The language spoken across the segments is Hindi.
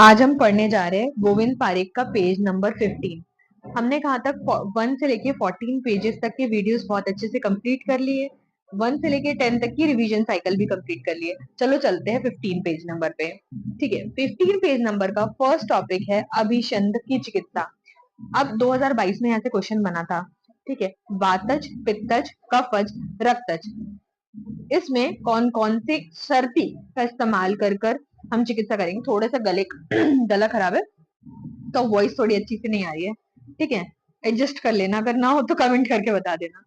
आज हम पढ़ने जा रहे हैं गोविंद पारेख का पेज नंबर 15। हमने कहा तक 1 से लेके 14 पेजेस तक के वीडियोस बहुत अच्छे से कंप्लीट कर लिए। 1 से लेके 10 तक की रिवीजन साइकिल भी कंप्लीट कर लिए। चलो चलते हैं 15 पेज नंबर पे। ठीक है, 15 पेज नंबर का फर्स्ट टॉपिक है अभिसंध की चिकित्सा। अब 2022 में यहाँ से क्वेश्चन बना था। ठीक है, वातज, पित्तज, कफज, रक्तज, इसमें कौन कौन से सर्दी का इस्तेमाल कर कर हम चिकित्सा करेंगे। थोड़ा सा गला खराब है तो वॉइस थोड़ी अच्छी से नहीं आ रही है। ठीक है, एडजस्ट कर लेना, अगर ना हो तो कमेंट करके बता देना।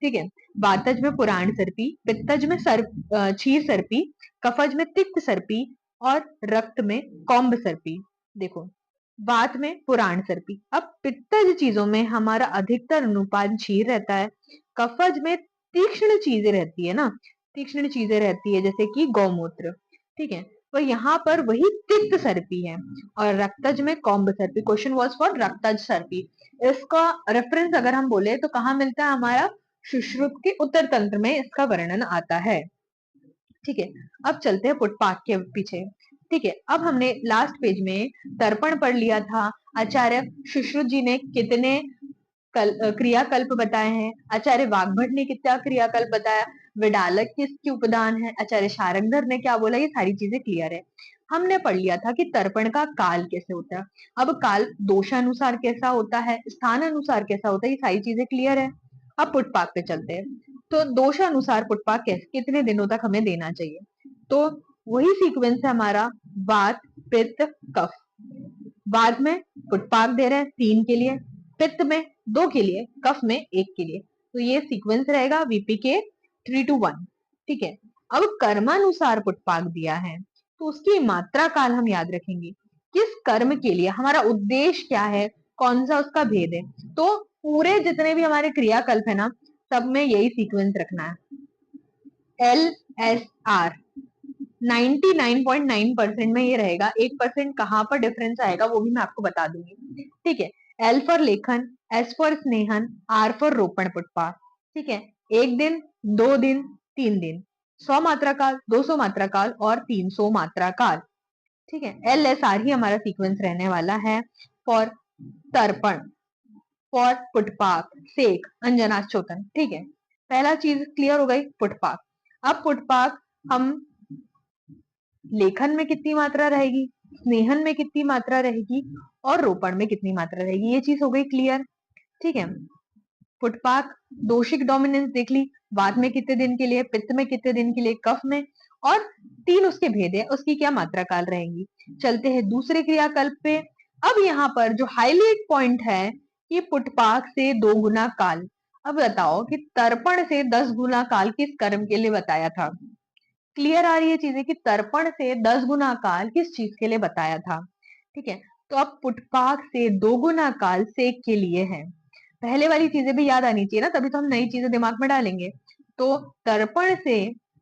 ठीक है, वातज में पुराण सर्पी, पित्तज में क्षीर सर्पी, कफज में तिक्त सर्पी और रक्त में कौम्ब सर्पी। देखो, वात में पुराण सर्पी। अब पित्तज चीजों में हमारा अधिकतर अनुपात क्षीर रहता है। कफज में तीक्ष्ण चीजें रहती है ना, तीक्ष्ण चीजें रहती है जैसे कि गौमूत्र। ठीक है, तो यहाँ पर वही तिक्त सर्पी है। और रक्तज में कौम्ब सर्पी। क्वेश्चन वाज फॉर रक्तज सर्पी। इसका रेफरेंस अगर हम बोले तो कहाँ मिलता है, हमारा सुश्रुत के उत्तर तंत्र में इसका वर्णन आता है। ठीक है, अब चलते हैं पुटपाक के पीछे। ठीक है, अब हमने लास्ट पेज में तर्पण पढ़ लिया था। आचार्य सुश्रुत जी ने कितने क्रियाकल्प बताए हैं, आचार्य वाग्भट ने कितना क्रियाकल्प बताया, विडालक किसकी उपदान है, आचार्य शारंगधर ने क्या बोला, ये सारी चीजें क्लियर है। हमने पढ़ लिया था कि तर्पण का काल कैसे होता है। अब काल दोषानुसार कैसा होता है, स्थान अनुसार कैसा होता है, ये सारी चीजें क्लियर है। अब पुटपाक पे चलते हैं। तो दोषानुसार पुटपाक कितने दिनों तक हमें देना चाहिए, तो वही सीक्वेंस है हमारा, वात, पित्त, कफ। वात में पुटपाक दे रहे हैं 3 के लिए, पित्त में 2 के लिए, कफ में 1 के लिए। तो ये सीक्वेंस रहेगा वीपीके 3 to 1। ठीक है, अब कर्मानुसार पुटपाक दिया है तो उसकी मात्रा काल हम याद रखेंगे। किस कर्म के लिए, हमारा उद्देश्य क्या है, कौन सा उसका भेद है। तो पूरे जितने भी हमारे क्रियाकल्प है ना, सब में यही सीक्वेंस रखना है। एल एस आर 99.9% में ये रहेगा। 1% कहाँ पर डिफरेंस आएगा वो भी मैं आपको बता दूंगी। ठीक है, एल फॉर लेखन, एस फॉर स्नेहन, आर फॉर रोपण पुटपाक। ठीक है, 1 दिन, 2 दिन, 3 दिन, 100 मात्रा काल, 200 मात्रा काल और 300 मात्रा काल। ठीक है, एल एस आर ही हमारा सीक्वेंस रहने वाला है फॉर तर्पण, फॉर पुटपाक, सेक, अंजनाचोतन। ठीक है, पहला चीज क्लियर हो गई, पुटपाक। अब पुटपाक हम लेखन में कितनी मात्रा रहेगी, स्नेहन में कितनी मात्रा रहेगी और रोपण में कितनी मात्रा रहेगी, ये चीज हो गई क्लियर। ठीक है, फुटपाक दोषिक डोमिनेंस देख ली, वात में कितने दिन के लिए, पित्त में कितने दिन के लिए, कफ में, और 3 उसके भेद है, उसकी क्या मात्रा काल रहेंगी। चलते हैं दूसरे क्रियाकल्प पे। अब यहाँ पर जो हाईलाइट पॉइंट है कि पुटपाक से 2 गुना काल। अब बताओ कि तर्पण से 10 गुना काल किस कर्म के लिए बताया था। क्लियर आ रही है चीजें कि तर्पण से 10 गुना काल किस चीज के लिए बताया था। ठीक है, तो अब पुटपाक से 2 गुना काल सेक के लिए है। पहले वाली चीजें भी याद आनी चाहिए ना, तभी तो हम नई चीजें दिमाग में डालेंगे। तो तर्पण से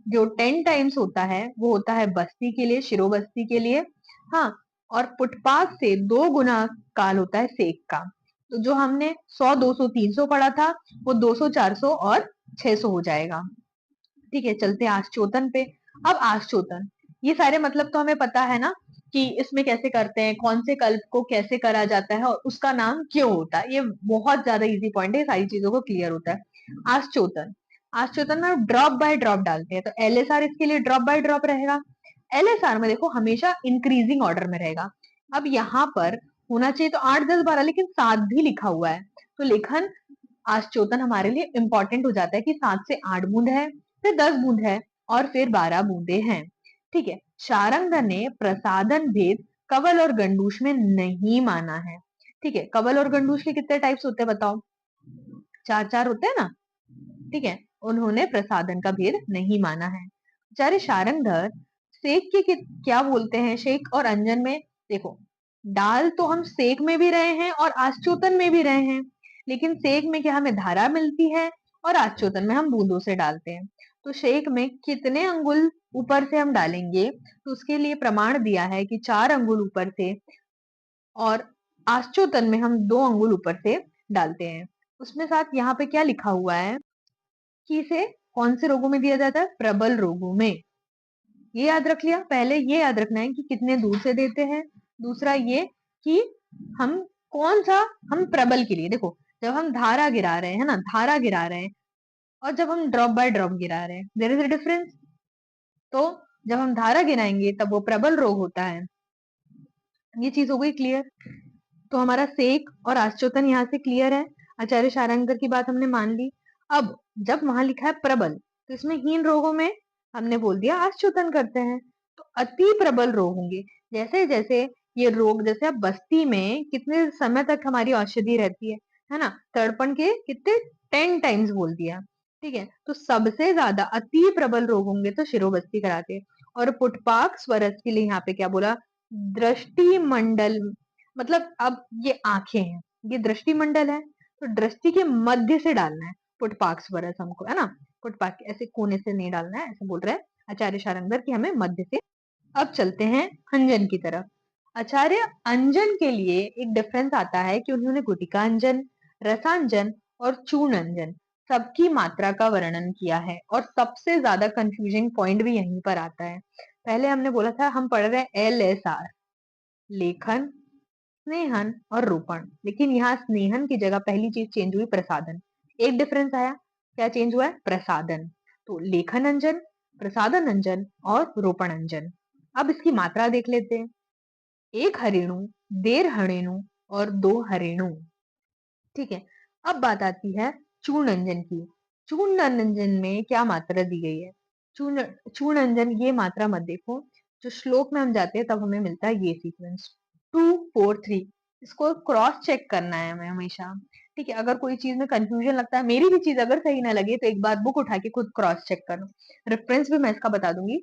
जो 10 टाइम्स होता है वो होता है बस्ती के लिए, शिरोबस्ती के लिए। हाँ, और पुटपाक से 2 गुना काल होता है सेक का। तो जो हमने 100, 200, 300 पढ़ा था वो 200, 400 और 600 हो जाएगा। ठीक है, चलते हैं आश्चोतन पे। अब आश्चोतन, ये सारे मतलब तो हमें पता है ना कि इसमें कैसे करते हैं, कौन से कल्प को कैसे करा जाता है और उसका नाम क्यों होता है। ये बहुत ज्यादा इजी पॉइंट है, सारी चीजों को क्लियर होता है। आश्चोतन, आश्चोतन में ड्रॉप बाय ड्रॉप डालते हैं, तो एलएसआर इसके लिए ड्रॉप बाय ड्रॉप रहेगा। एलएसआर में देखो हमेशा इंक्रीजिंग ऑर्डर में रहेगा। अब यहाँ पर होना चाहिए तो 8, 10, 12, लेकिन 7 भी लिखा हुआ है, तो लेखन आश्चोतन हमारे लिए इंपॉर्टेंट हो जाता है कि 7 से 8 बूंद है, फिर 10 बूंद है और फिर 12 बूंदे हैं। ठीक है, शारंगधर ने प्रसादन भेद कवल और गंडूश में नहीं माना है। ठीक है, कवल और गंडूश के कितने टाइप्स होते हैं बताओ, 4 4 होते हैं ना। ठीक है, उन्होंने प्रसादन का भेद नहीं माना है। आचार्य शारंगधर सेक के क्या बोलते हैं, शेक और अंजन में। देखो, डाल तो हम सेक में भी रहे हैं और आश्चोतन में भी रहे हैं, लेकिन सेक में क्या हमें धारा मिलती है और आश्चोतन में हम बूंदों से डालते हैं। तो शेक में कितने अंगुल ऊपर से हम डालेंगे, तो उसके लिए प्रमाण दिया है कि 4 अंगुल ऊपर से, और आश्चोतन में हम 2 अंगुल ऊपर से डालते हैं। उसमें साथ यहाँ पे क्या लिखा हुआ है कि इसे कौन से रोगों में दिया जाता है, प्रबल रोगों में। ये याद रख लिया, पहले ये याद रखना है कि कितने दूर से देते हैं, दूसरा ये कि हम कौन सा, हम प्रबल के लिए देखो, जब हम धारा गिरा रहे हैं ना, धारा गिरा रहे हैं, और जब हम ड्रॉप बाय ड्रॉप गिरा रहे हैं, देयर इज अ डिफरेंस। तो जब हम धारा गिराएंगे तब वो प्रबल रोग होता है। ये चीज हो गई क्लियर। तो हमारा सेक और आश्चोतन यहाँ से क्लियर है। आचार्य शारंगधर की बात हमने मान ली। अब जब वहां लिखा है प्रबल, तो इसमें हीन रोगों में हमने बोल दिया आश्चोतन करते हैं। तो अति प्रबल रोग होंगे, जैसे जैसे ये रोग, जैसे अब बस्ती में कितने समय तक हमारी औषधि रहती है ना, तड़पण के कितने 10 टाइम्स बोल दिया। ठीक है, तो सबसे ज्यादा अति प्रबल रोग होंगे तो शिरोबस्ती कराते हैं। और पुटपाक स्वरस के लिए यहाँ पे क्या बोला, दृष्टि मंडल, मतलब अब ये आंखें हैं, ये दृष्टि मंडल है, तो दृष्टि के मध्य से डालना है पुटपाक स्वरस हमको, है ना। पुटपाक ऐसे कोने से नहीं डालना है, ऐसे बोल रहे हैं आचार्य शारंगधर कि हमें मध्य से। अब चलते हैं अंजन की तरफ। आचार्य अंजन के लिए एक डिफरेंस आता है कि उन्होंने गुटिका अंजन, रसांजन और चूर्ण अंजन सबकी मात्रा का वर्णन किया है, और सबसे ज्यादा कंफ्यूजिंग पॉइंट भी यहीं पर आता है। पहले हमने बोला था, हम पढ़ रहे हैं LSR, लेखन, स्नेहन और रोपण, लेकिन यहाँ स्नेहन की जगह पहली चीज चेंज हुई प्रसादन। एक डिफरेंस आया, क्या चेंज हुआ है, प्रसादन। तो लेखन अंजन, प्रसादन अंजन और रोपण अंजन। अब इसकी मात्रा देख लेते हैं। एक हरेणु, देर हरेणु और दो हरेणु। ठीक है, अब बात आती है चूर्ण अंजन की। चूर्ण अंजन में क्या मात्रा दी गई है, चूर्ण चूर्ण अंजन, ये मात्रा मत देखो, जो श्लोक में हम जाते हैं तब हमें मिलता है ये सीक्वेंस 2 4 3। इसको क्रॉस चेक करना है हमें हमेशा। ठीक है, अगर कोई चीज में कंफ्यूजन लगता है, मेरी भी चीज अगर सही ना लगे, तो एक बार बुक उठा के खुद क्रॉस चेक करो। रेफरेंस भी मैं इसका बता दूंगी।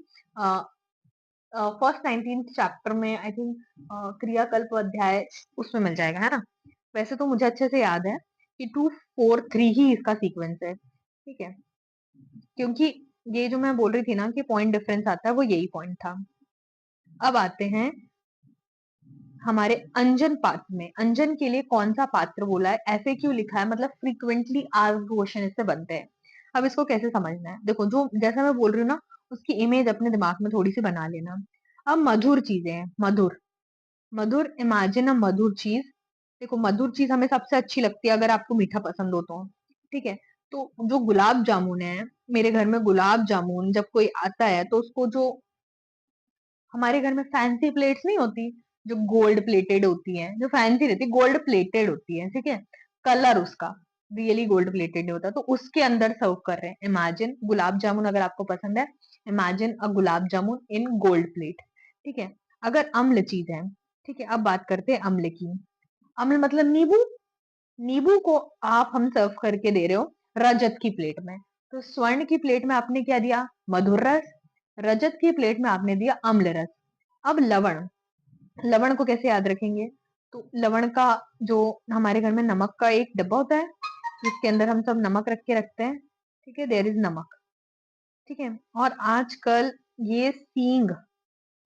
फर्स्ट 19th चैप्टर में आई थिंक क्रियाकल्प अध्याय, उसमें मिल जाएगा, है ना। वैसे तो मुझे अच्छे से याद है कि 2 4 3 ही इसका सीक्वेंस है। ठीक है, क्योंकि ये जो मैं बोल रही थी ना कि पॉइंट डिफरेंस आता है, वो यही पॉइंट था। अब आते हैं हमारे अंजन पात्र में। अंजन के लिए कौन सा पात्र बोला है, ऐसे क्यों लिखा है, मतलब फ्रीक्वेंटली आस्क्ड क्वेश्चन इससे बनते हैं। अब इसको कैसे समझना है, देखो, जो जैसा मैं बोल रही हूँ ना, उसकी इमेज अपने दिमाग में थोड़ी सी बना लेना। अब मधुर चीजें हैं, मधुर, मधुर, इमेजिन अ मधुर चीज। देखो, मधुर चीज हमें सबसे अच्छी लगती है अगर आपको मीठा पसंद हो तो। ठीक है, तो जो गुलाब जामुन है, मेरे घर में गुलाब जामुन जब कोई आता है तो उसको, जो हमारे घर में फैंसी प्लेट्स नहीं होती, जो गोल्ड प्लेटेड होती हैं, जो फैंसी रहती है, गोल्ड प्लेटेड होती है, ठीक है, कलर उसका रियली गोल्ड प्लेटेड नहीं होता, तो उसके अंदर सर्व कर रहे हैं। इमेजिन गुलाब जामुन अगर आपको पसंद है, imagine a gulab jamun in gold plate. ठीक है, अगर अम्ल चीज है, ठीक है, अब बात करते हैं अम्ल की। अम्ल मतलब नींबू। नींबू को आप हम सर्व करके दे रहे हो रजत की प्लेट में, तो स्वर्ण की प्लेट में आपने क्या दिया, मधुर रस। रजत की प्लेट में आपने दिया अम्ल रस। अब लवण, लवण को कैसे याद रखेंगे, तो लवण का, जो हमारे घर में नमक का एक डब्बा होता है, जिसके अंदर हम सब नमक रख के रखते हैं। ठीक है, देयर इज नमक। ठीक है, और आजकल ये सींग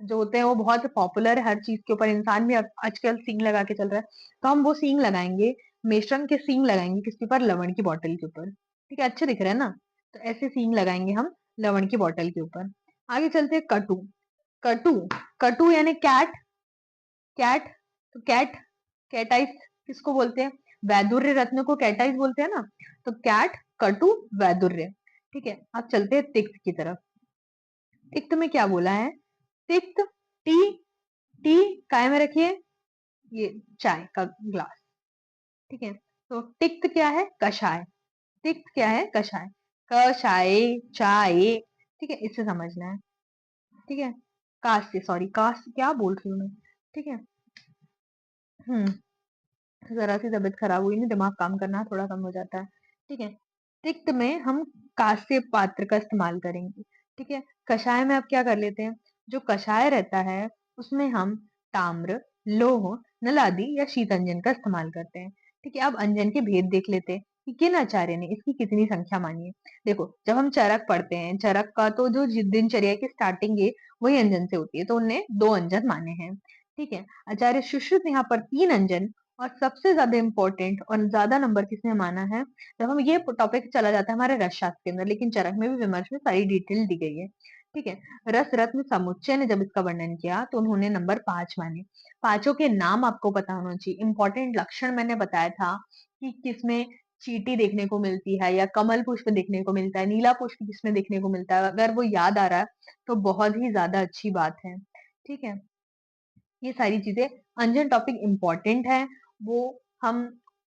जो होते हैं वो बहुत पॉपुलर है हर चीज के ऊपर, इंसान भी आजकल सींग लगा के चल रहा है। तो हम वो सींग लगाएंगे, मेष्टन के सींग लगाएंगे किसके ऊपर, लवण की बोतल के ऊपर। ठीक है, अच्छे दिख रहे हैं ना। तो ऐसे सींग लगाएंगे हम लवण की बोतल के ऊपर। आगे चलते हैं कटु। कटु, कटु यानी कैट, कैट, तो कैट, कैटाइस किसको बोलते हैं, वैदुर्य रत्न को कैटाइस बोलते हैं ना। तो कैट, कटु, वैदुर्य। ठीक है, अब चलते हैं तिक्त की तरफ। तिक्त में क्या बोला है, तिक्त, टी, टी काय में रखिए, ये चाय का ग्लास। ठीक है, तो तिक्त क्या है, कषाय। तिक्त क्या है, कषाय, कषाय, चाय। ठीक है, इससे समझना है। ठीक है, कास्य, सॉरी कास्य क्या बोल रही हूँ मैं। ठीक है, हम्म, जरा सी तबीयत खराब हुई ना, दिमाग काम करना थोड़ा कम हो जाता है। ठीक है, तिक्त में हम कांस्य पात्र का इस्तेमाल करेंगे। ठीक है, कषाय में अब क्या कर लेते हैं, जो कषाय रहता है उसमें हम ताम्र, लोह, नलादि या शीतंजन का इस्तेमाल करते हैं। ठीक है, अब अंजन के भेद देख लेते हैं कि किन आचार्य ने इसकी कितनी संख्या मानी है। देखो, जब हम चरक पढ़ते हैं, चरक का तो जो दिनचर्या की स्टार्टिंग है वही अंजन से होती है, तो उनने 2 अंजन माने हैं। ठीक है, आचार्य सुश्रुत ने यहाँ पर 3 अंजन, और सबसे ज्यादा इंपॉर्टेंट और ज्यादा नंबर किसने माना है, जब हम ये टॉपिक चला जाता है हमारे रसशास्त्र के अंदर, लेकिन चरक में भी विमर्श में सारी डिटेल दी गई है। ठीक है। रस रत्न समुच्चय ने जब इसका वर्णन किया तो उन्होंने नंबर 5 माने। पांचों के नाम आपको पता होना चाहिए। इंपॉर्टेंट लक्षण मैंने बताया था कि किसमें चींटी देखने को मिलती है या कमल पुष्प देखने को मिलता है, नीला पुष्प किसमें देखने को मिलता है। अगर वो याद आ रहा है तो बहुत ही ज्यादा अच्छी बात है। ठीक है। ये सारी चीजें, अंजन टॉपिक इम्पोर्टेंट है, वो हम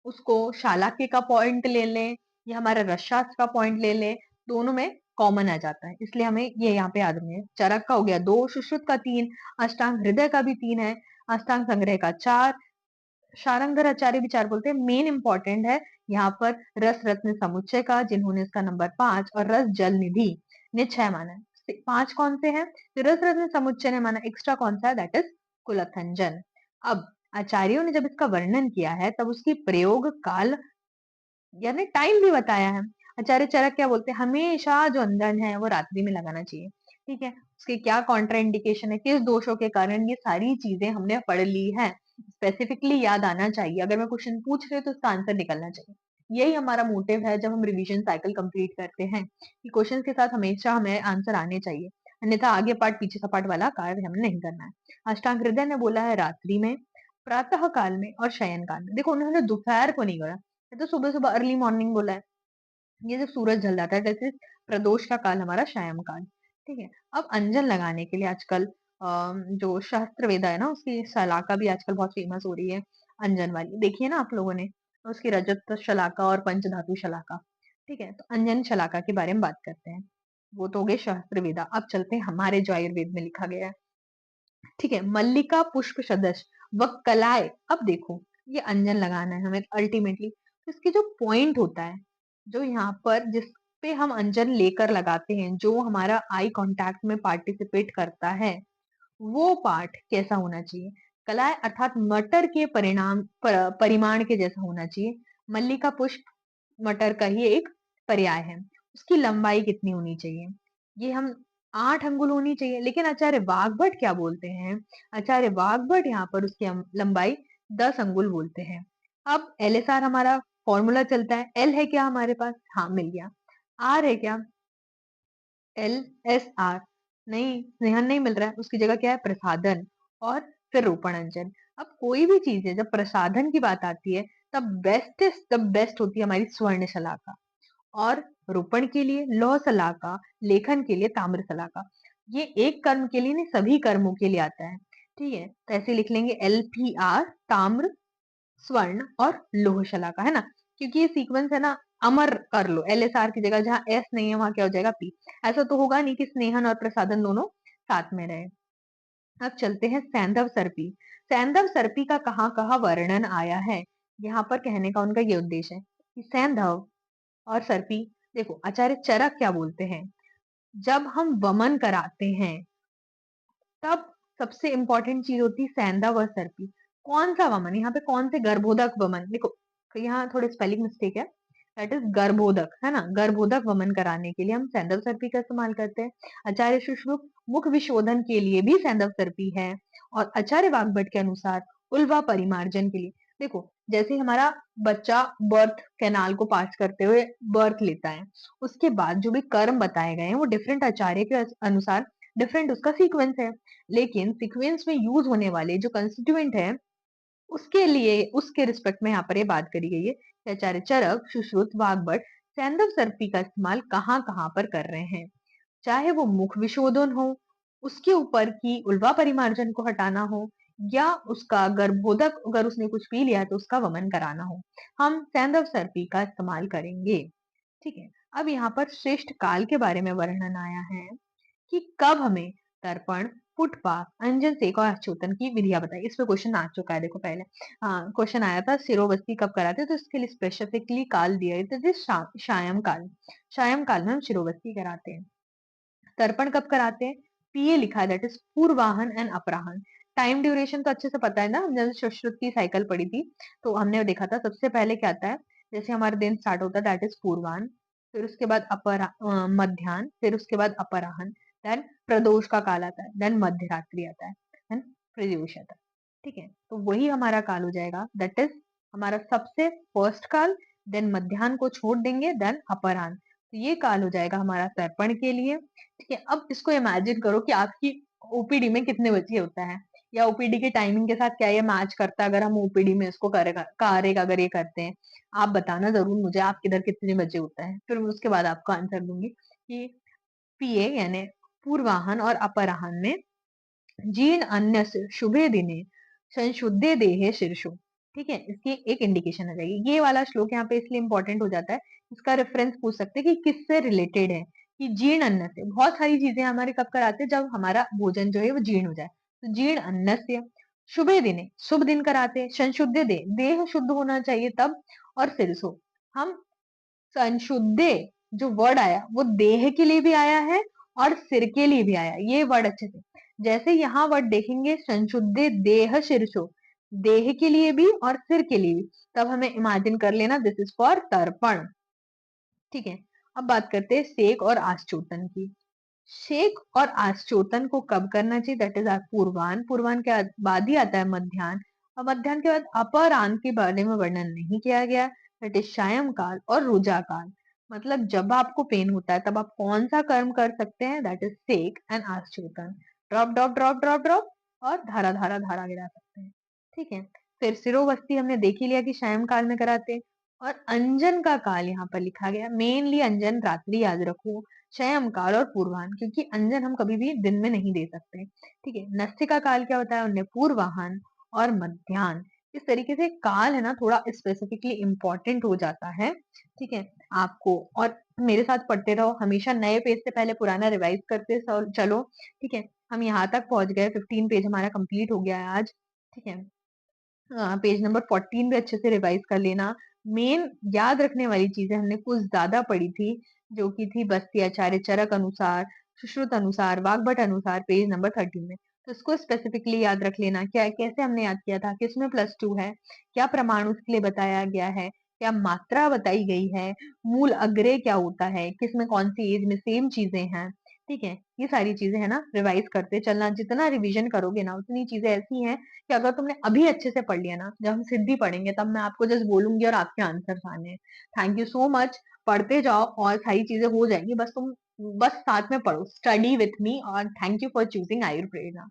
उसको शालाक्य का पॉइंट ले लें या हमारा रसशास्त्र का पॉइंट ले लें, दोनों में कॉमन आ जाता है, इसलिए हमें ये यहाँ पे याद रखना है। चरक का हो गया 2, सुश्रुत का 3, अष्टांग हृदय का भी 3 है, अष्टांग संग्रह का 4, शारंगधर आचार्य विचार बोलते हैं। मेन इंपॉर्टेंट है यहाँ पर रस रत्न समुच्चय का, जिन्होंने इसका नंबर 5 और रस जल निधि ने 6 माना है। 5 कौन से हैं? तो रस रत्न समुच्चय ने माना, एक्स्ट्रा कौन सा है? दैट इज कुलथंजन। अब आचार्यों ने जब इसका वर्णन किया है तब उसकी प्रयोग काल यानी टाइम भी बताया है। आचार्य चरक क्या बोलते हैं? हमेशा जो अंजन है वो रात्रि में लगाना चाहिए। ठीक है। उसके क्या कॉन्ट्रा इंडिकेशन है, किस दोषों के कारण, ये सारी चीजें हमने पढ़ ली है। स्पेसिफिकली याद आना चाहिए, अगर मैं क्वेश्चन पूछ रही हूँ तो उसका आंसर निकलना चाहिए। यही हमारा मोटिव है जब हम रिवीजन साइकिल कंप्लीट करते हैं, कि क्वेश्चन के साथ हमेशा हमें आंसर आने चाहिए, अन्यथा आगे पार्ट पीछे का पार्ट वाला कार्य हमें नहीं करना है। अष्टांग हृदय ने बोला है रात्रि में, प्रातः काल में और शयन काल में। देखो उन्होंने दोपहर को नहीं बोला, ये तो सुबह सुबह अर्ली मॉर्निंग बोला है। ये जब सूरज ढल जाता है, जैसे प्रदोष का काल हमारा सायं काल। ठीक है। अब अंजन लगाने के लिए आजकल जो शास्त्र वेदा है ना, उसकी शलाका भी आजकल बहुत फेमस हो रही है, अंजन वाली देखिए ना आप लोगों ने, तो उसकी रजत शलाका और पंचधातु शलाका। ठीक है। तो अंजन शलाका के बारे में बात करते हैं। वो तो हो गए शास्त्र वेदा। अब चलते हैं हमारे जो आयुर्वेद में लिखा गया है। ठीक है। मल्लिका पुष्प सदृश व कलाए। अब देखो, ये अंजन लगाना है हमें अल्टीमेटली, तो इसके जो पॉइंट होता है, जो यहाँ पर जिस पे हम अंजन लेकर लगाते हैं, जो हमारा आई कांटेक्ट में पार्टिसिपेट करता है, वो पार्ट कैसा होना चाहिए? कलाए अर्थात मटर के परिमाण के जैसा होना चाहिए। मल्लिका पुष्प मटर का ही एक पर्याय है। उसकी लंबाई कितनी होनी चाहिए? ये हम 8 अंगुल होनी चाहिए, लेकिन आचार्य वाग्भट क्या बोलते हैं? आचार्य वाग्भट यहाँ पर उसकी लंबाई 10 अंगुल बोलते हैं। अब एलएसआर हमारा फॉर्मूला चलता है, एल है क्या हमारे पास? हाँ मिल गया। आर है क्या? L S R. नहीं, स्नेहन नहीं मिल रहा है, उसकी जगह क्या है? प्रसाधन और फिर रोपण अंजन। अब कोई भी चीज है, जब प्रसाधन की बात आती है तब बेस्ट होती है हमारी स्वर्ण शलाका, और रोपण के लिए लौह सलाका, लेखन के लिए ताम्र सलाका। ये एक कर्म के लिए नहीं, सभी कर्मों के लिए आता है। ठीक है। तो ऐसे लिख लेंगे LPR, ताम्र, स्वर्ण और लोह शलाका, है ना? क्योंकि ये सीक्वेंस है ना, अमर कर लो, LSR की जगह जहां एस नहीं है वहां क्या हो जाएगा? P। ऐसा तो होगा नहीं कि स्नेहन और प्रसादन दोनों साथ में रहे। अब चलते हैं सैंधव सर्पी। सैंधव सर्पी का कहाँ कहाँ वर्णन आया है? यहाँ पर कहने का उनका ये उद्देश्य है कि सैंधव और सर्पी, देखो आचार्य चरक क्या बोलते हैं, जब हम वमन कराते हैं तब सबसे इंपॉर्टेंट चीज होती है सैंधव और सर्पी। कौन सा वमन? यहाँ पे कौन से गर्भोदक वमन? देखो यहाँ थोड़े स्पेलिंग मिस्टेक है, दैट इज गर्भोदक, है ना? गर्भोदक वमन कराने के लिए हम सैंधव सर्पी का इस्तेमाल करते हैं। आचार्य सुश्रुत मुख विशोधन के लिए भी सैंधव सर्पी है, और आचार्य वाग्भट के अनुसार उल्वा परिमार्जन के लिए। देखो जैसे हमारा बच्चा बर्थ कैनाल को पास करते हुए बर्थ लेता है, उसके बाद जो भी कर्म बताए गए हैं वो डिफरेंट आचार्य के अनुसार डिफरेंट उसका सीक्वेंस है, लेकिन सीक्वेंस में यूज होने वाले जो कंस्टिट्यूएंट है उसके लिए उसके रिस्पेक्ट में यहाँ पर ये बात करी गई है कि आचार्य चरक, सुश्रुत, वाग्भट सैंधव सर्पी का इस्तेमाल कहाँ कहाँ पर कर रहे हैं। चाहे वो मुख विशोधन हो, उसके ऊपर की उल्वा परिमार्जन को हटाना हो, या उसका गर्भोदक अगर उसने कुछ पी लिया है तो उसका वमन कराना हो, हम सैंधव सर्पी का इस्तेमाल करेंगे। ठीक है। अब यहाँ पर श्रेष्ठ काल के बारे में वर्णन आया है कि कब हमें तर्पण, पुटपाक, अंजन सेक और अचोतन की विधियां बताई। इस पे क्वेश्चन आ चुका है, देखो पहले हाँ क्वेश्चन आया था शिरोवस्ती कब कराते हैं, तो इसके लिए स्पेसिफिकली काल दिया है, तो सायं काल। सायं काल में हम शिरोवस्ती कराते हैं। तर्पण कब कराते हैं? पीए लिखा है, दैट इज पूर्वाहन एंड अपराहन। टाइम ड्यूरेशन तो अच्छे से पता है ना, हमने सुश्रुत की साइकिल पढ़ी थी तो हमने देखा था सबसे पहले क्या आता है, जैसे हमारा दिन स्टार्ट होता है दैट इज पूर्वाहन, फिर उसके बाद मध्याह्न, फिर उसके बाद अपराहन, देन प्रदोष का काल आता है, देन मध्य रात्रि आता है, देन प्रद्योष आता है। ठीक है। तो वही हमारा काल हो जाएगा, दैट इज हमारा सबसे फर्स्ट काल, देन मध्याह्न को छोड़ देंगे, देन अपराह्न। तो ये काल हो जाएगा हमारा तर्पण के लिए, ठीक है? अब इसको इमेजिन करो कि आपकी ओपीडी में कितने बजे होता है या ओपीडी के टाइमिंग के साथ क्या ये मैच करता है अगर हम ओपीडी में इसको कार्य अगर ये करते हैं। आप बताना ज़रूर मुझे आप किधर कितने बजे होता है, फिर मैं उसके बाद आपको आंसर दूँगी कि पीए यानी पूर्वाह्न और अपराह्न में जीर्ण अन्नस्य शुभे दिने संशुद्धे देहे शीर्षो। ठीक है, इसकी एक इंडिकेशन आ जाएगी। ये वाला श्लोक यहाँ पे इसलिए इंपॉर्टेंट हो जाता है, इसका रेफरेंस पूछ सकते हैं कि किससे रिलेटेड है, कि जीर्ण अन्न से। बहुत सारी चीजें हमारे कब कराते हैं, जब हमारा भोजन जो है वो जीर्ण हो जाए। तो जीर्ण अन्नस्य शुभे दिने, शुभ दिन कराते हैं। संशुद्धे दे, देह शुद्ध होना चाहिए तब। और सिरसो, हम संशुद्धे जो वर्ड आया वो देह के लिए भी आया है और सिर के लिए भी आया। ये वर्ड अच्छे से, जैसे यहाँ वर्ड देखेंगे संशुद्धे देह शीर्षो, देह के लिए भी और सिर के लिए भी, तब हमें इमेजिन कर लेना दिस इज फॉर तर्पण। ठीक है, अब बात करते हैं सेक और आश्चोतन की। शेक और आश्चोतन को कब करना चाहिए, दैट इज पूर्वान। पूर्वान के बाद ही आता है मध्याह्न, और मध्याह्न के बाद अपराह्न के बारे में वर्णन नहीं किया गया, दैट इज सायं काल और रुजा काल। मतलब जब आपको पेन होता है तब आप कौन सा कर्म कर सकते हैं, दैट इज सेक एंड आश्चोतन। Drop drop drop drop drop और धारा धारा धारा गिरा सकते हैं। ठीक है, फिर सिरोवस्ती हमने देख ही लिया कि सायं काल में कराते हैं। और अंजन का काल यहाँ पर लिखा गया, मेनली अंजन रात्रि याद रखो, शयम काल और पूर्वाह्न, क्योंकि अंजन हम कभी भी दिन में नहीं दे सकते। ठीक है, नस्य का काल क्या होता है, उन्हें पूर्वाह्न और मध्याह्न। इस तरीके से काल है ना थोड़ा स्पेसिफिकली इंपॉर्टेंट हो जाता है। ठीक है, आपको और मेरे साथ पढ़ते रहो, हमेशा नए पेज से पहले पुराना रिवाइज करते चलो। ठीक है, हम यहाँ तक पहुंच गए, 15 पेज हमारा कंप्लीट हो गया है आज। ठीक है, पेज नंबर 14 भी अच्छे से रिवाइज कर लेना। मेन याद रखने वाली चीजें हमने कुछ ज्यादा पढ़ी थी, जो कि थी बस्ती आचार्य चरक अनुसार, सुश्रुत अनुसार, वाग्भट अनुसार, पेज नंबर 13 में। तो इसको स्पेसिफिकली याद रख लेना, क्या कैसे हमने याद किया था, किसमें +2 है, क्या प्रमाण उसके लिए बताया गया है, क्या मात्रा बताई गई है, मूल अग्रय क्या होता है, किसमें कौन सी एज में सेम चीजें हैं। ठीक है, ये सारी चीजें है ना रिवाइज करते चलना। जितना रिवीजन करोगे ना उतनी चीजें ऐसी हैं कि अगर तुमने अभी अच्छे से पढ़ लिया ना, जब हम सिद्धि पढ़ेंगे तब मैं आपको जस्ट बोलूंगी और आपके आंसर आने हैं। थैंक यू सो मच, पढ़ते जाओ और सारी चीजें हो जाएंगी, बस तुम बस साथ में पढ़ो, स्टडी विथ मी। और thank you for choosing Ayurveda.